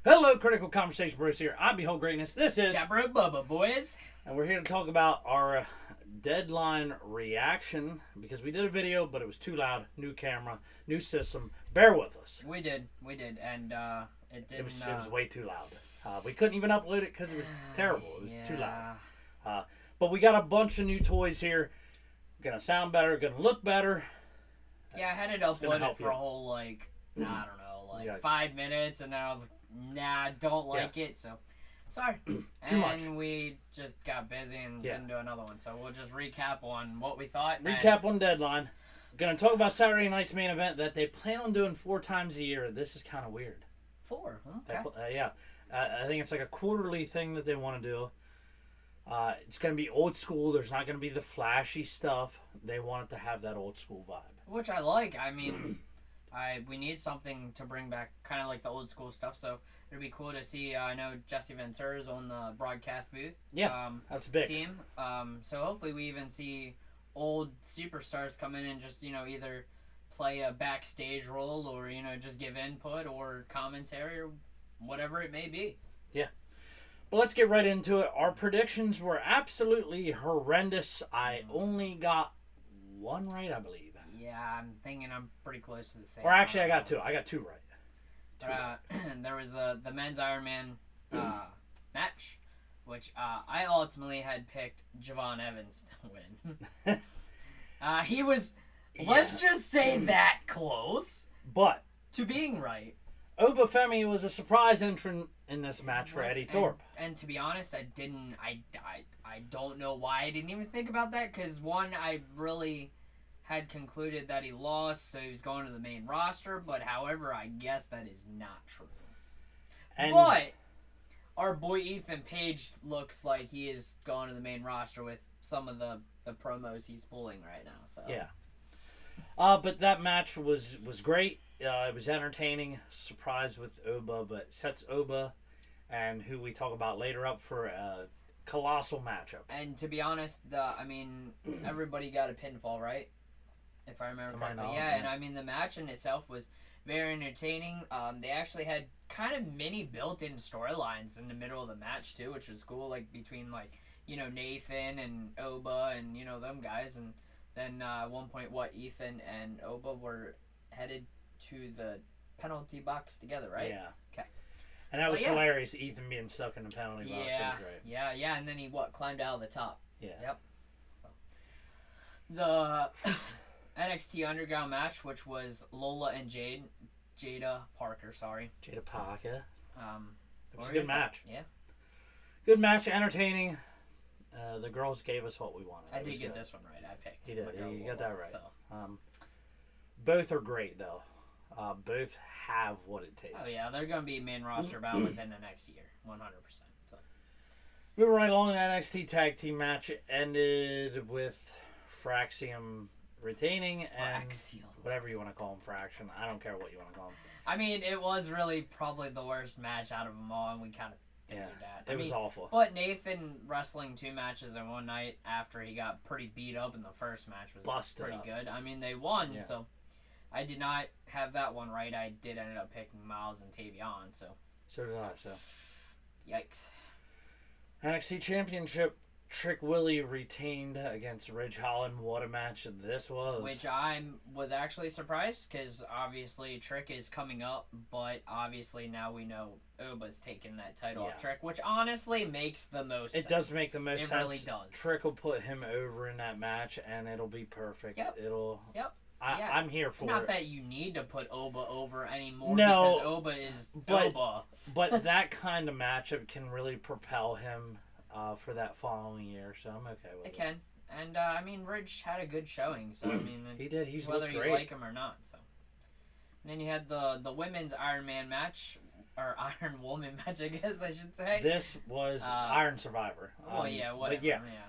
Hello, Critical Conversation Bruce here. I behold greatness. This is Deborah and Bubba, boys. And we're here to talk about our deadline reaction because we did a video, but it was too loud. New camera, new system. Bear with us. We did, and it didn't. It was way too loud. We couldn't even upload it because it was terrible. It was too loud. But we got a bunch of new toys here. Gonna sound better. Gonna look better. Yeah, I had it uploaded for a whole I don't know, 5 minutes, and then I was like, nah, don't like it. So, sorry. Too much. And we just got busy and didn't do another one. So we'll just recap on what we thought. Recap on deadline. Gonna talk about Saturday night's main event that they plan on doing 4 times a year. This is kind of weird. 4? Okay. I think it's like a quarterly thing that they want to do. It's going to be old school. There's not going to be the flashy stuff. They want it to have that old school vibe. Which I like. I mean, we need something to bring back kind of like the old school stuff. So it'd be cool to see. I know Jesse Ventura's on the broadcast booth. Yeah, that's big. Team. So hopefully we even see old superstars come in and just, either play a backstage role or, just give input or commentary or whatever it may be. Yeah. But let's get right into it. Our predictions were absolutely horrendous. I only got 1 right, I believe. Yeah, I'm thinking I'm pretty close to the same. Or actually, I got 2. I got 2 right. There was the men's Iron Man match, which I ultimately had picked Javon Evans to win. He was, let's just say, that close. But to being right. Obafemi was a surprise entrant in this match for Eddie Thorpe. And to be honest, I don't know why I didn't even think about that, because one, I really had concluded that he lost, so he was going to the main roster, but however, I guess that is not true. But our boy Ethan Page looks like he is going to the main roster with some of the promos he's pulling right now. So yeah. But that match was great. It was entertaining. Surprise with Oba, but sets Oba and who we talk about later up for a colossal matchup. And to be honest, everybody got a pinfall, right? If I remember correctly. Yeah, and I mean, the match in itself was very entertaining. They actually had kind of mini built-in storylines in the middle of the match, too, which was cool, between, Nathan and Oba and, them guys. And then at one point, Ethan and Oba were headed to the penalty box together, right? Yeah. Okay. And that was hilarious, Ethan being stuck in the penalty box. Yeah. That was great. Yeah, and then he, climbed out of the top. Yeah. Yep. So, the NXT Underground match, which was Lola and Jada Parker. Jada Parker. It was a good match. Yeah. Good match, entertaining. The girls gave us what we wanted. I did get this one right. I picked. You did. You got that right. So. Both are great, though. Both have what it takes. Oh, yeah. They're going to be main roster bound within the next year. 100%. So. Moving right along, the NXT Tag Team match ended with Fraxium retaining and whatever you want to call him, Fraction. I don't care what you want to call him. I mean, it was really probably the worst match out of them all, and we kind of figured that. It was awful. But Nathan wrestling 2 matches in one night after he got pretty beat up in the first match was pretty good. I mean, they won, so I did not have that one right. I did end up picking Miles and Tavion, so. So did I, so. Yikes. NXT Championship. Trick Willie retained against Ridge Holland. What a match this was. Which I was actually surprised, because obviously Trick is coming up, but obviously now we know Oba's taking that title off Trick, which honestly makes the most sense. It does make the most sense. It really does. Trick will put him over in that match, and it'll be perfect. Yep. I'm here for it. Not that you need to put Oba over anymore, because Oba is Oba. But that kind of matchup can really propel him for that following year, so I'm okay with it. It can. And, I mean, Ridge had a good showing, so, I mean... He did. He's whether looked great. You like him or not, so... And then you had the women's Iron Man match, or Iron Woman match, I guess I should say. This was Iron Survivor. Whatever. But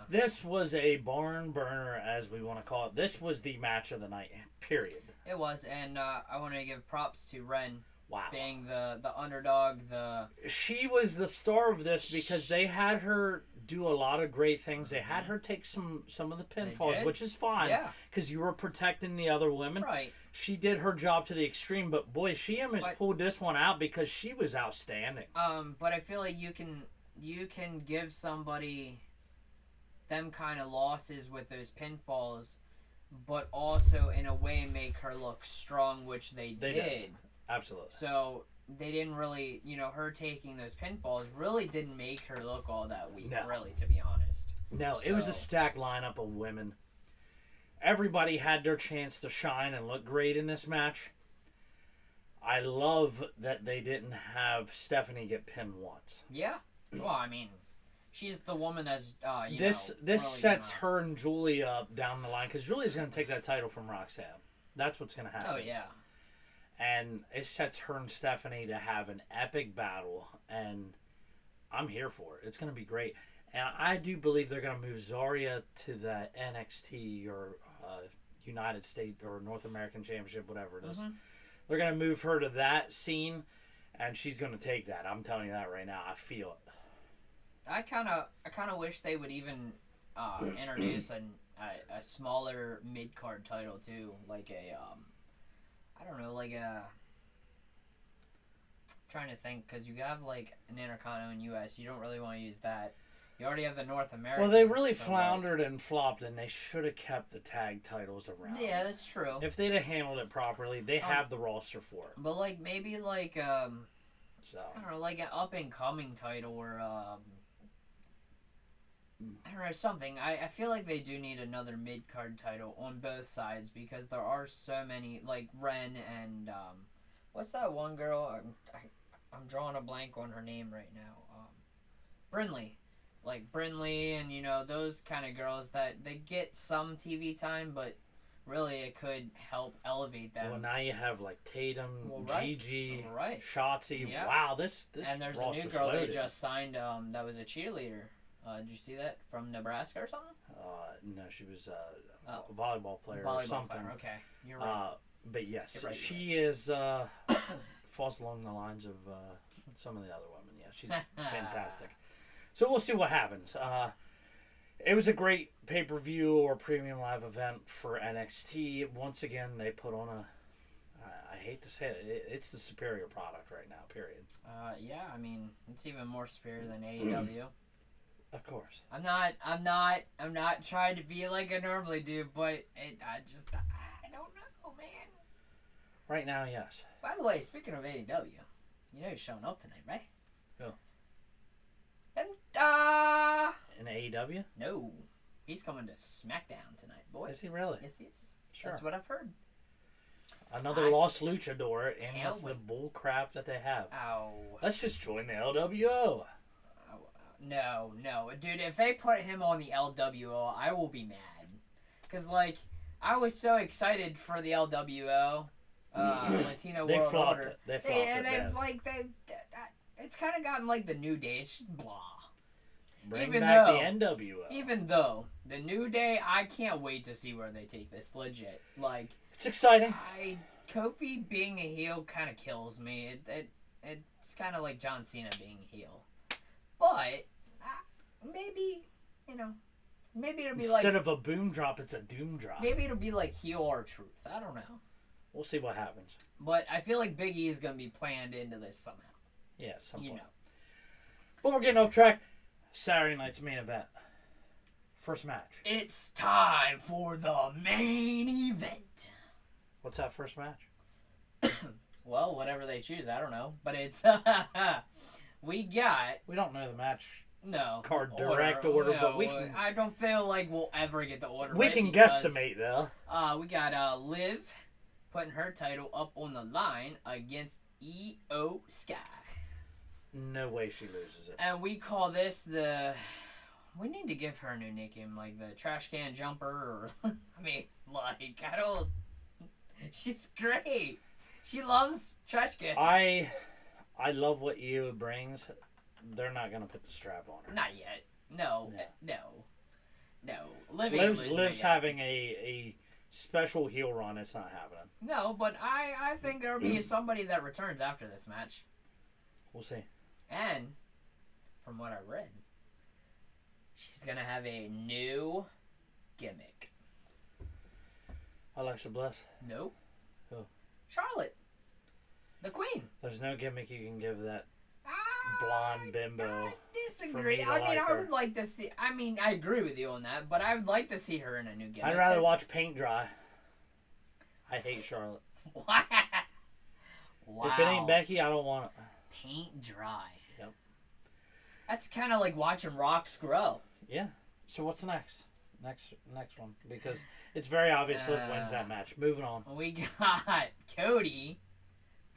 this was a barn burner, as we want to call it. This was the match of the night, period. It was, and I want to give props to Ren. Wow. Being the underdog, She was the star of this because they had her do a lot of great things. They had her take some of the pinfalls, which is fine because you were protecting the other women. Right. She did her job to the extreme, but boy, she almost pulled this one out because she was outstanding. But I feel like you can give somebody them kind of losses with those pinfalls, but also in a way make her look strong, which they did. Absolutely. So they didn't really, her taking those pinfalls really didn't make her look all that weak, really, to be honest. No, it was a stacked lineup of women. Everybody had their chance to shine and look great in this match. I love that they didn't have Stephanie get pinned once. Yeah. Well, I mean, she's the woman as, This really sets her and Julie up down the line, because Julie's going to take that title from Roxanne. That's what's going to happen. Oh, yeah. And it sets her and Stephanie to have an epic battle, and I'm here for it. It's going to be great. And I do believe they're going to move Zarya to the NXT or United States or North American Championship, whatever it is. Mm-hmm. They're going to move her to that scene, and she's going to take that. I'm telling you that right now. I feel it. I kind of wish they would even introduce a smaller mid-card title too, like a I don't know, like a. I'm trying to think, because you have like an Intercontinental in U.S. You don't really want to use that. You already have the North American. Well, they really floundered and flopped, and they should have kept the tag titles around. Yeah, that's true. If they'd have handled it properly, they have the roster for it. But like maybe like I don't know, like an up and coming title or I don't know, something. I feel like they do need another mid card title on both sides, because there are so many, like Ren and what's that one girl? I'm drawing a blank on her name right now. Brynlee. Like Brynlee and those kind of girls that they get some TV time, but really it could help elevate them. Well, now you have like Tatum, Gigi, Shotzi. Yeah. Wow, this and there's a new girl they just signed that was a cheerleader. Did you see that from Nebraska or something? No, she was a volleyball player or something. Player. Okay, you're right. But yes, right, she is falls along the lines of some of the other women. Yeah, she's fantastic. So we'll see what happens. It was a great pay-per-view or premium live event for NXT. Once again, they put on I hate to say it, it's the superior product right now, period. Yeah, I mean, it's even more superior than AEW. Of course. I'm not trying to be like I normally do, but I don't know, man. Right now, yes. By the way, speaking of AEW, he's showing up tonight, right? Who? And in AEW? No, he's coming to SmackDown tonight, boy. Is he really? Yes, he is. Sure. That's what I've heard. Another lost luchador in with the bull crap that they have. Ow. Let's just join the LWO. No, dude. If they put him on the LWO, I will be mad. Cause I was so excited for the LWO, Latino World Order. They flopped it. It's kind of gotten like the New Day. It's just blah. Bring back the NWO. Even though the New Day, I can't wait to see where they take this. Legit, it's exciting. Kofi being a heel kind of kills me. It's kind of like John Cena being a heel. But maybe it'll be instead of a boom drop, it's a doom drop. Maybe it'll be like heel or truth. I don't know. We'll see what happens. But I feel like Big E is gonna be planned into this somehow. Yeah, at some point. But we're getting off track. Saturday night's main event. First match. It's time for the main event. What's that first match? Well, whatever they choose, I don't know. But it's we don't know the match. No. Card direct order, no, but we can. I don't feel like we'll ever get the order. We can guesstimate though. We got Liv putting her title up on the line against Io Sky. No way she loses it. And we call this we need to give her a new nickname, like the trash can jumper, or I don't. She's great. She loves trash cans. I love what Io brings. They're not gonna put the strap on her. Not yet. No. Liv's having a special heel run. It's not happening. No, but I think there'll be somebody that returns after this match. We'll see. And from what I read, She's gonna have a new gimmick. Alexa Bliss? Nope. Who? Charlotte. The Queen. There's no gimmick you can give that blonde bimbo. I disagree. I would like to see... I agree with you on that, but I would like to see her in a new gimmick. I'd rather watch paint dry. I hate Charlotte. Wow. If it ain't Becky, I don't want it. Paint dry. Yep. That's kind of like watching rocks grow. Yeah. So what's next? Next one. Because it's very obvious Liv wins that match. Moving on. We got Cody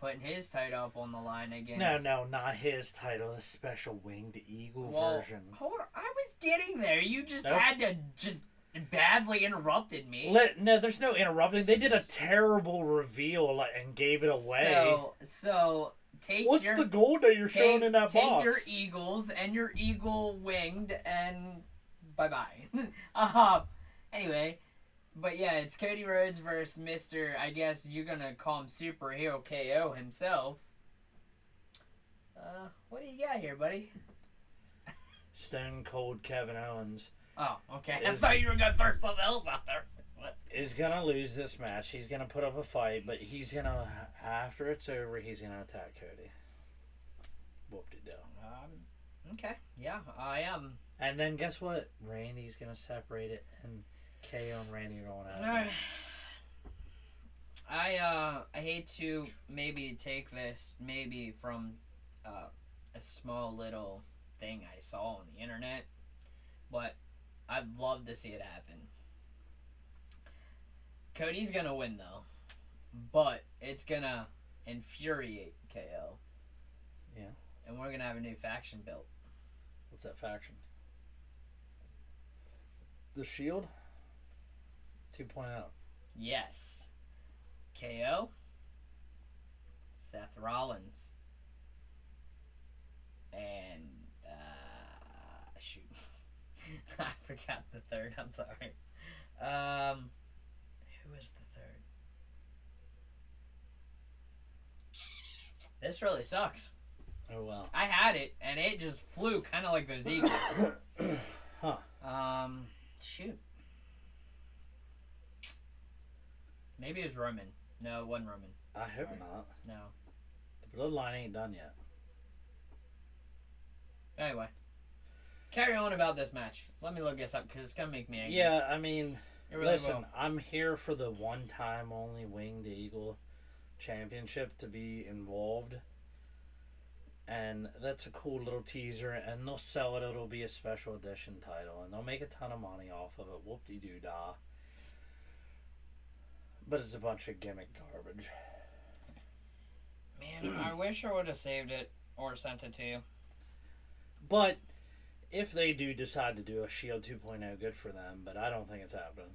putting his title up on the line against... No, not his title. The special winged eagle version. Hold on. I was getting there. You just had to just badly interrupted me. No, there's no interrupting. They did a terrible reveal and gave it away. So take What's the gold that you're showing in that box? Take your eagles and your eagle winged and bye-bye. Anyway, but yeah, it's Cody Rhodes versus Mr. I guess you're gonna call him Superhero KO himself. What do you got here, buddy? Stone Cold Kevin Owens. Oh, okay. I thought you were gonna throw something else out there. What? Is gonna lose this match. He's gonna put up a fight, but he's gonna, after it's over, he's gonna attack Cody. Whoop-de-doo. Okay. Yeah, I am. And then guess what? Randy's gonna separate it, and KO and Randy are going out. Alright. I hate to maybe take this maybe from a small little thing I saw on the internet, but I'd love to see it happen. Cody's gonna win though, but it's gonna infuriate KO. Yeah. And we're gonna have a new faction built. What's that faction? The Shield 2.0. Yes. KO, Seth Rollins, and shoot, I forgot the third. I'm sorry. Who is the third? This really sucks. Oh wow. I had it and it just flew, kind of like those eagles. Huh. Shoot. Maybe it was Roman. No, it wasn't Roman. I hope not. No. The bloodline ain't done yet. Anyway. Carry on about this match. Let me look this up because it's going to make me angry. Yeah, I mean, really listen, will. I'm here for the one-time only Winged Eagle Championship to be involved. And that's a cool little teaser, and they'll sell it. It'll be a special edition title, and they'll make a ton of money off of it. Whoop-de-doo-dah. But it's a bunch of gimmick garbage. Man, I wish I would have saved it or sent it to you. But if they do decide to do a Shield 2.0, good for them, but I don't think it's happening.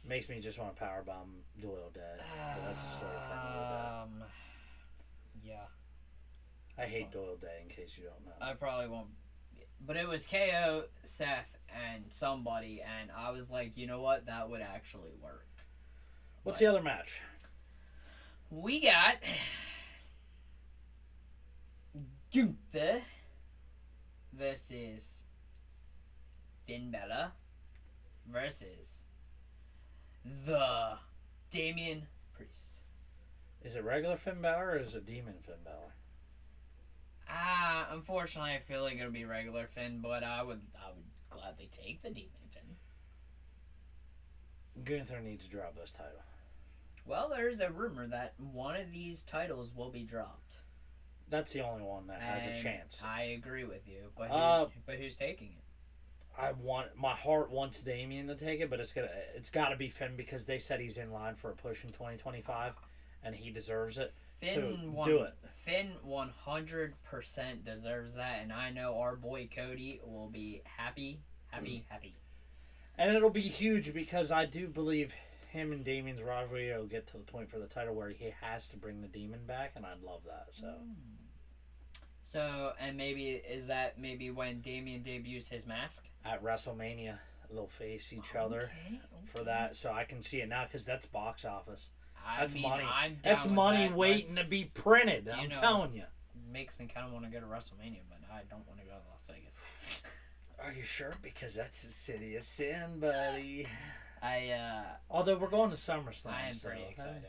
Makes me just want to powerbomb Doyle Dead. But that's a story for another day. Yeah. I hate Doyle Day, in case you don't know. I probably won't. But it was KO, Seth, and somebody, and I was like, you know what? That would actually work. What's the other match? We got Gunther versus Finn Balor versus the Damian Priest. Is it regular Finn Balor or is it Demon Finn Balor? Unfortunately, I feel like it'll be regular Finn, but I would gladly take the Demon Finn. Gunther needs to drop this title. Well, there's a rumor that one of these titles will be dropped. That's the only one that has a chance. I agree with you, but who's taking it? My heart wants Damien to take it, but it's got to be Finn because they said he's in line for a push in 2025, and he deserves it. Do it. Finn 100% deserves that, and I know our boy Cody will be happy. And it'll be huge because I do believe him and Damien's rivalry will get to the point for the title where he has to bring the Demon back, and I'd love that. So, and is that when Damien debuts his mask? At WrestleMania, they'll face each other for that, so I can see it now because that's box office. That's money. That's money waiting to be printed. I'm telling you. Makes me kind of want to go to WrestleMania, but I don't want to go to Las Vegas. Are you sure? Because that's the city of sin, buddy. Although we're going to SummerSlam. I am pretty excited.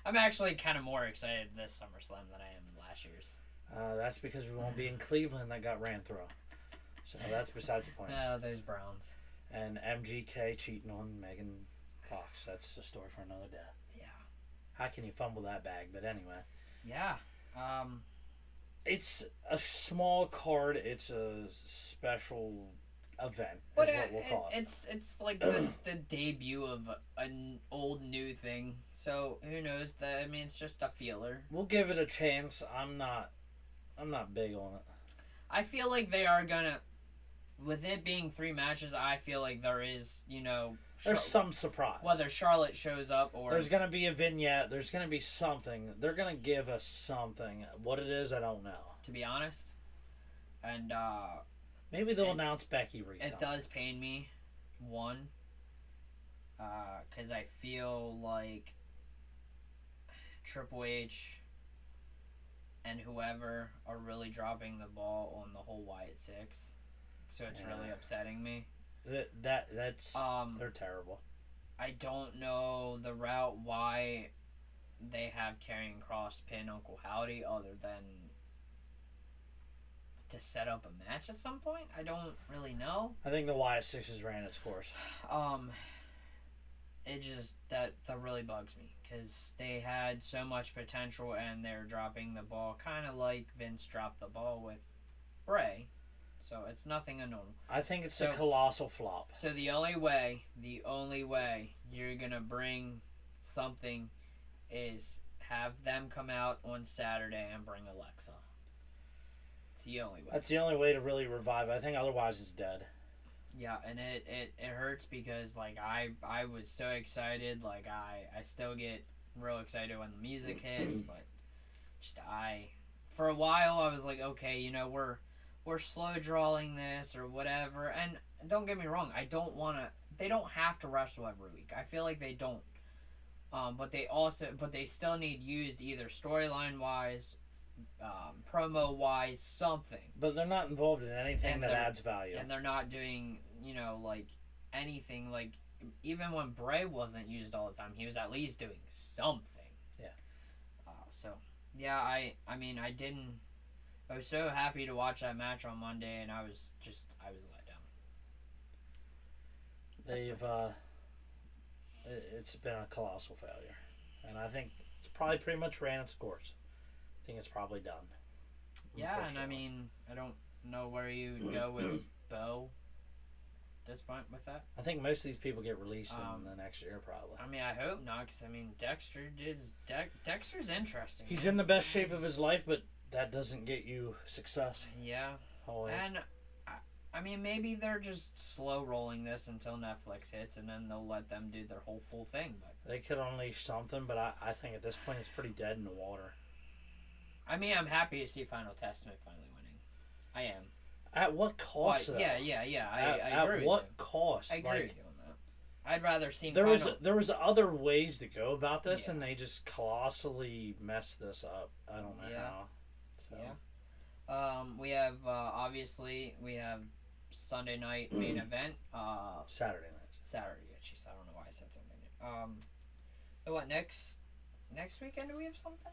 I'm actually kind of more excited this SummerSlam than I am last year's. That's because we won't be in Cleveland that got ran through. So that's besides the point. Oh, those Browns. And MGK cheating on Megan Fox. That's a story for another day. Yeah. How can you fumble that bag? But anyway. Yeah. It's a small card. It's a special event. But is what we'll call it. It's like the debut of an old new thing. So who knows? I mean, it's just a feeler. We'll give it a chance. I'm not big on it. I feel like they are gonna. With it being 3 matches, I feel like there is, there's some surprise. Whether Charlotte shows up or... There's going to be a vignette. There's going to be something. They're going to give us something. What it is, I don't know. To be honest. And, maybe they'll announce Becky recently. It does pain me. One. Because I feel like Triple H and whoever are really dropping the ball on the whole Wyatt Sicks. So it's really upsetting me. That's they're terrible. I don't know the route why they have Karrion Kross pin Uncle Howdy other than to set up a match at some point. I don't really know. I think the Wyatt Sixes ran its course. It just that really bugs me because they had so much potential and they're dropping the ball, kind of like Vince dropped the ball with Bray. So it's nothing unknown. I think it's a colossal flop. So the only way you're going to bring something is have them come out on Saturday and bring Alexa. It's the only way. That's the only way to really revive it. I think otherwise it's dead. Yeah, and it hurts because like I was so excited. Like I still get real excited when the music hits, but just for a while I was like, okay, we're slow drawing this or whatever. And don't get me wrong, they don't have to wrestle every week. I feel like they don't. But they still need used either storyline wise, promo wise, something. But they're not involved in anything that adds value. And they're not doing, like anything like even when Bray wasn't used all the time, he was at least doing something. Yeah. I was so happy to watch that match on Monday, and I was let down. It's been a colossal failure, and I think it's probably pretty much ran its course. I think it's probably done. Yeah, and I don't know where you would go with Bo at this point with that. I think most of these people get released in the next year, probably. I hope not, because Dexter's interesting. He's in the best shape of his life, but that doesn't get you success. Yeah. Always. And maybe they're just slow rolling this until Netflix hits, and then they'll let them do their whole full thing. But they could unleash something, but I think at this point it's pretty dead in the water. I'm happy to see Final Testament finally winning. I am. At what cost? Well, yeah. I agree. At what cost? I agree with you on that. I'd rather see. There was other ways to go about this, and they just colossally messed this up. I don't know how. So. Yeah. We have obviously Sunday night main event. Saturday night. Jeez, I don't know why I said something. What next weekend do we have something?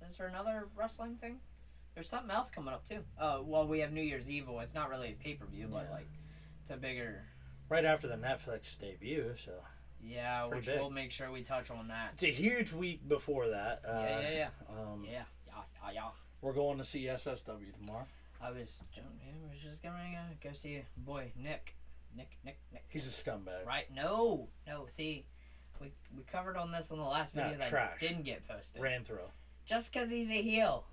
Is there another wrestling thing? There's something else coming up too. We have New Year's Eve. It's not really a pay-per-view, but like it's a bigger. Right after the Netflix debut, so. Yeah, which big. We'll make sure we touch on that. It's a huge week before that. Yeah. We're going to see SSW tomorrow. I was just going to go see boy Nick. He's a scumbag. Right? No. See, we covered on this in the last video that didn't get posted. Ran through. Just because he's a heel.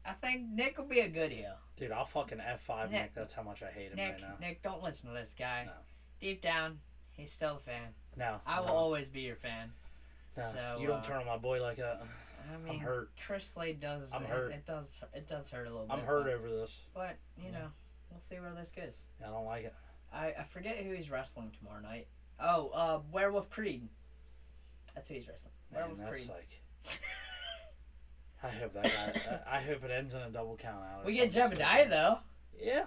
I think Nick will be a good heel. Dude, I'll fucking F5 Nick. That's how much I hate him right now. Nick, don't listen to this guy. No. Deep down, he's still a fan. No. I will always be your fan. No, so, you don't turn on my boy like that. I'm hurt. Chris Slade does. I'm hurt. It does hurt a little bit. I'm hurt over this. But, we'll see where this goes. I don't like it. I forget who he's wrestling tomorrow night. Oh, Werewolf Creed. That's who he's wrestling. Werewolf Creed. Like... I hope that guy. I hope it ends in a double count out. We get Jebediah though. Yeah,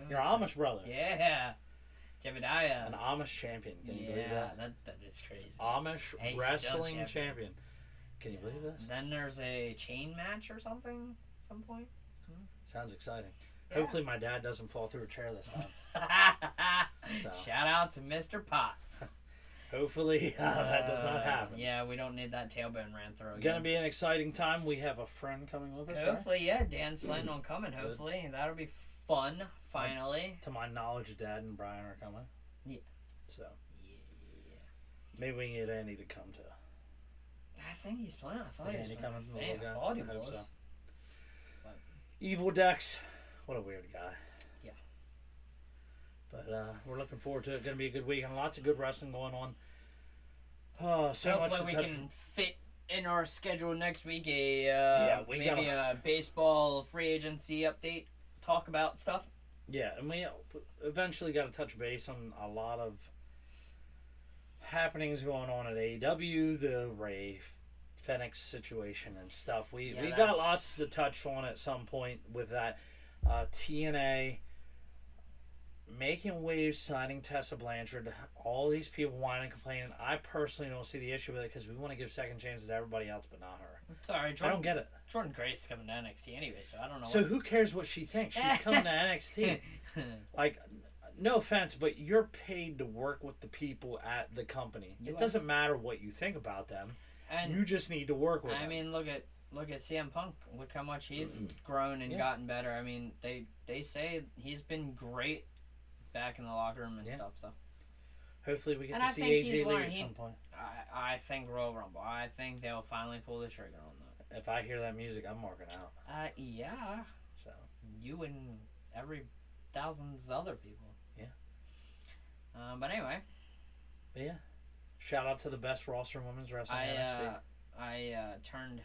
your Amish brother. Yeah, Jebediah. An Amish champion. Can you believe that? That is crazy. Amish wrestling champion. Can you believe this? Then there's a chain match or something at some point. Sounds exciting. Yeah. Hopefully my dad doesn't fall through a chair this time. Shout out to Mr. Potts. Hopefully that does not happen. Yeah, we don't need that tailbone ran through again. Gonna be an exciting time. We have a friend coming with us. Hopefully, right? Yeah, Dan's planning on coming. Hopefully, that'll be fun. Finally. To my knowledge, Dad and Brian are coming. Yeah. So. Yeah. Maybe we can get Andy to come too. I think he's playing. I thought he was coming. I thought he was. So. Evil Dex. What a weird guy. Yeah. But we're looking forward to it. Going to be a good week and lots of good wrestling going on. So hopefully we can fit in our schedule next week maybe a baseball free agency update. Talk about stuff. Yeah, and we eventually got to touch base on a lot of happenings going on at AEW, the Ray Phoenix situation and stuff. We got lots to touch on at some point with that. TNA making waves, signing Tessa Blanchard, all these people whining and complaining. I personally don't see the issue with it because we want to give second chances to everybody else but not her. Sorry, I don't get it. Jordan Grace is coming to NXT anyway, so I don't know. So who cares what she thinks? She's coming to NXT. Like, no offense, but you're paid to work with the people at the company. It doesn't matter what you think about them. And you just need to work with them. I mean, look at CM Punk. Look how much he's grown and gotten better. I mean, they say he's been great back in the locker room and stuff. So hopefully we get to see AJ Lee at some point. I think Royal Rumble. I think they'll finally pull the trigger on that. If I hear that music, I'm marking out. Yeah. So you and every thousands of other people. Yeah. But anyway. But yeah. Shout out to the best roster in women's wrestling NXT. I turned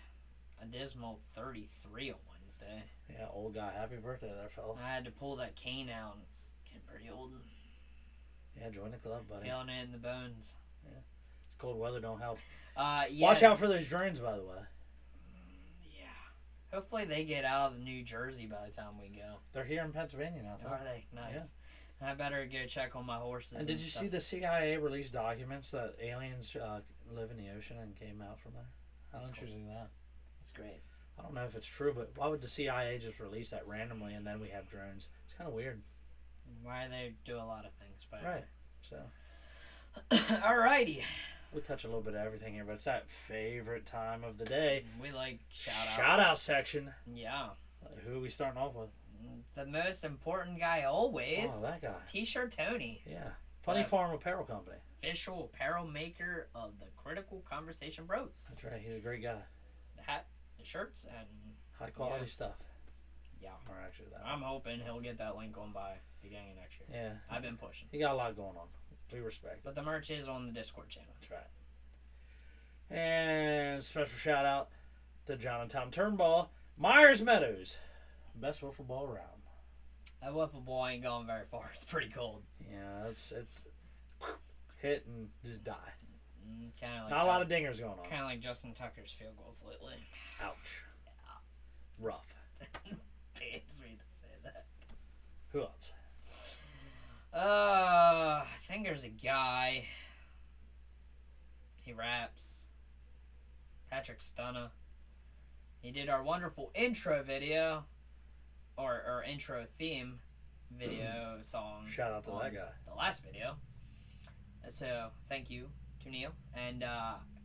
a dismal 33 on Wednesday. Yeah, old guy. Happy birthday there, fella. I had to pull that cane out and get pretty old. Yeah, join the club, buddy. Feeling it in the bones. Yeah. It's cold weather, don't help. Yeah. Watch out for those drones, by the way. Yeah. Hopefully they get out of New Jersey by the time we go. They're here in Pennsylvania now. Are they? Nice. Yeah. I better go check on my horses. And did you see the CIA released documents that aliens live in the ocean and came out from there? How interesting is that? That's great. I don't know if it's true, but why would the CIA just release that randomly and then we have drones? It's kind of weird. Why they do a lot of things. But right. So. Alrighty. We'll touch a little bit of everything here, but it's that favorite time of the day. We like shout-out section. Yeah. Who are we starting off with? The most important guy always. Oh, that guy. T-shirt Tony. Yeah. Funny Farm Apparel Company. Official apparel maker of the Critical Conversation Bros. That's right. He's a great guy. The hat, the shirts, and high quality stuff. Yeah. Or actually that. I'm hoping he'll get that link on by beginning of next year. Yeah. I've been pushing. He got a lot going on. We respect it. But the merch is on the Discord channel. That's right. And special shout out to John and Tom Turnbull. Myers Meadows. Best wiffle ball around. That wiffle ball ain't going very far. It's pretty cold. Yeah, it's hit and just die. Kind of like not a lot of dingers going on. Kind of like Justin Tucker's field goals lately. Ouch. Yeah. Rough. Pains me to say that. Who else? I think there's a guy. He raps. Patrick Stunna. He did our wonderful intro video. Or intro theme video song. Shout out to that guy. The last video. So, thank you to Neil. And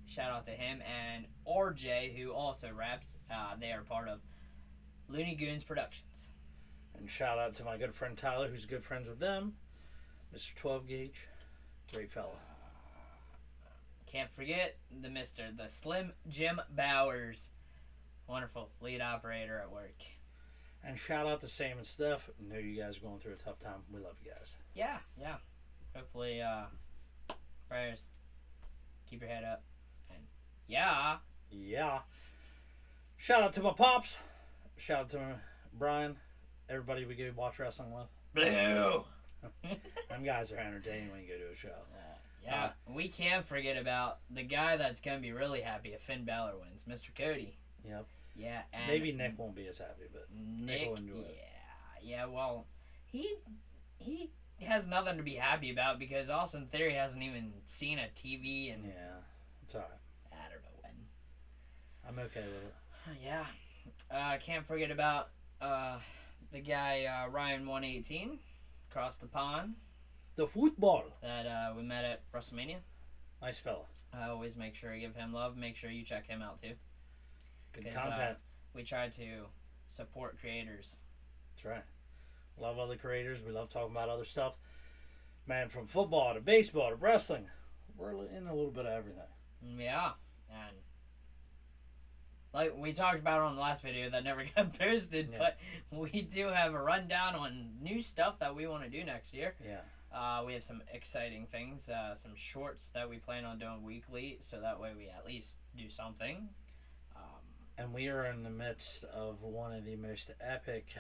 shout out to him. And RJ, who also raps. They are part of Looney Goons Productions. And shout out to my good friend Tyler, who's good friends with them. Mr. 12 Gauge. Great fella. Can't forget the Slim Jim Bowers. Wonderful lead operator at work. And shout out to Sam and Steph. I know you guys are going through a tough time. We love you guys. Yeah. Hopefully, prayers. Keep your head up. And yeah. Shout out to my pops. Shout out to Brian. Everybody we go watch wrestling with. Blue. Them guys are entertaining when you go to a show. We can't forget about the guy that's going to be really happy if Finn Balor wins, Mr. Cody. Yep. Yeah, and maybe Nick won't be as happy, but Nick will enjoy it. Yeah. Well, he has nothing to be happy about because Austin Theory hasn't even seen a TV and it's alright. I don't know when. I'm okay with it. Yeah. Can't forget about the guy Ryan 118 across the pond. The football That we met at WrestleMania. Nice fella. I always make sure I give him love. Make sure you check him out too. Good content. We try to support creators. That's right. Love other creators. We love talking about other stuff. Man, from football to baseball to wrestling, we're in a little bit of everything. Yeah, and like we talked about on the last video that never got posted, but we do have a rundown on new stuff that we want to do next year. Yeah. We have some exciting things, some shorts that we plan on doing weekly, so that way we at least do something. And we are in the midst of one of the most epic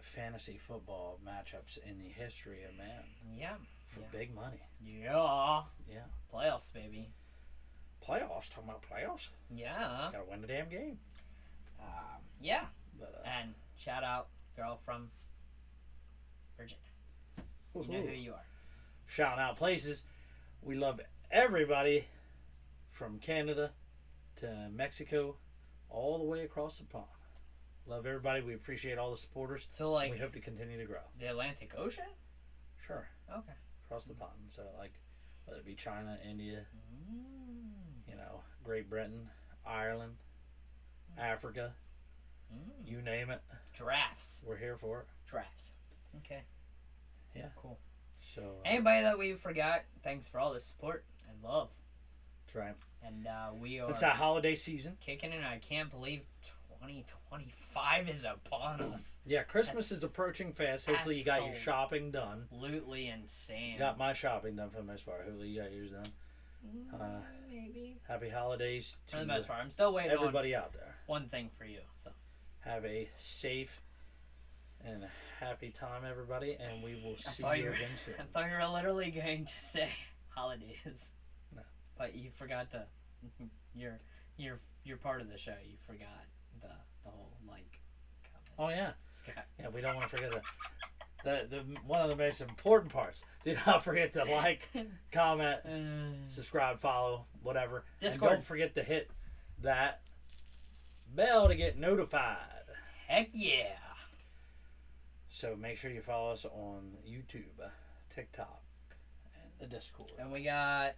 fantasy football matchups in the history of man. Yeah. For big money. Yeah. Yeah. Playoffs, baby. Playoffs? Talking about playoffs? Yeah. Gotta win the damn game. Yeah. But, and shout out, girl from Virginia. You know who you are. Shouting out places. We love everybody from Canada to Mexico, all the way across the pond. Love everybody. We appreciate all the supporters. So, like, we hope to continue to grow. The Atlantic Ocean? Sure. Okay. Across the pond. So, like, whether it be China, India, you know, Great Britain, Ireland, Africa, you name it. Drafts. We're here for it. Drafts. Okay. Yeah. Cool. So anybody that we forgot, thanks for all the support and love. That's right. And we are. It's that holiday season. Kicking it. I can't believe 2025 is upon us. Yeah, Christmas is approaching fast. Hopefully you got your shopping done. Absolutely insane. Got my shopping done for the most part. Hopefully you got yours done. Maybe. Happy holidays to for the most part. I'm still waiting everybody on out there. One thing for you. So have a safe and happy time, everybody, and we will see you again soon. I thought you were literally going to say holidays. No. But you forgot to. You're part of the show. You forgot the whole like. Comment. Oh yeah. Yeah, we don't want to forget the one of the most important parts. Do not forget to like, comment, subscribe, follow, whatever. Discord. And don't forget to hit that bell to get notified. Heck yeah. So make sure you follow us on YouTube, TikTok, and the Discord. And we got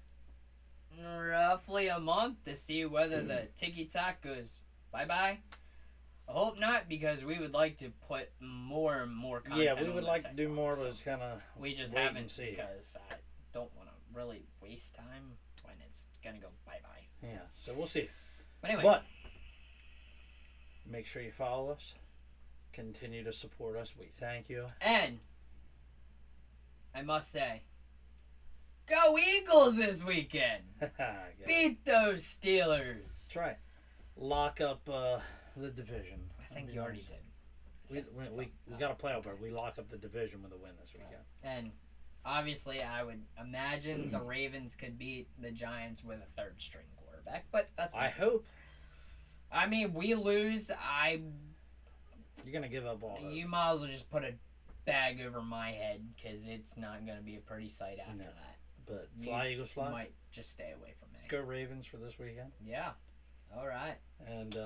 roughly a month to see whether the TikTok goes bye-bye. I hope not, because we would like to put more and more content. Yeah, we would like to do more, but it's kind of we just haven't, because I don't want to really waste time when it's gonna go bye-bye. Yeah, so we'll see. But anyway. But make sure you follow us. Continue to support us. We thank you. And I must say, go Eagles this weekend! Beat those Steelers! That's right. Lock up the division. I think you already did. We got a playoff berth. We lock up the division with a win this weekend. And obviously, I would imagine the Ravens could beat the Giants with a third string quarterback, but that's. I hope. I mean, we lose. You're gonna give up all. You might as well just put a bag over my head, because it's not gonna be a pretty sight after that. But fly, Eagles, fly. You might just stay away from me. Go Ravens for this weekend. Yeah. All right. And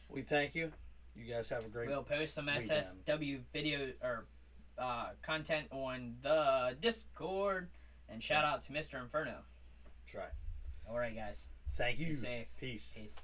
we thank you. You guys have a great. We'll post some weekend. SSW video or content on the Discord, and shout out to Mr. Inferno. That's right. All right, guys. Thank you. Be safe. Peace. Peace.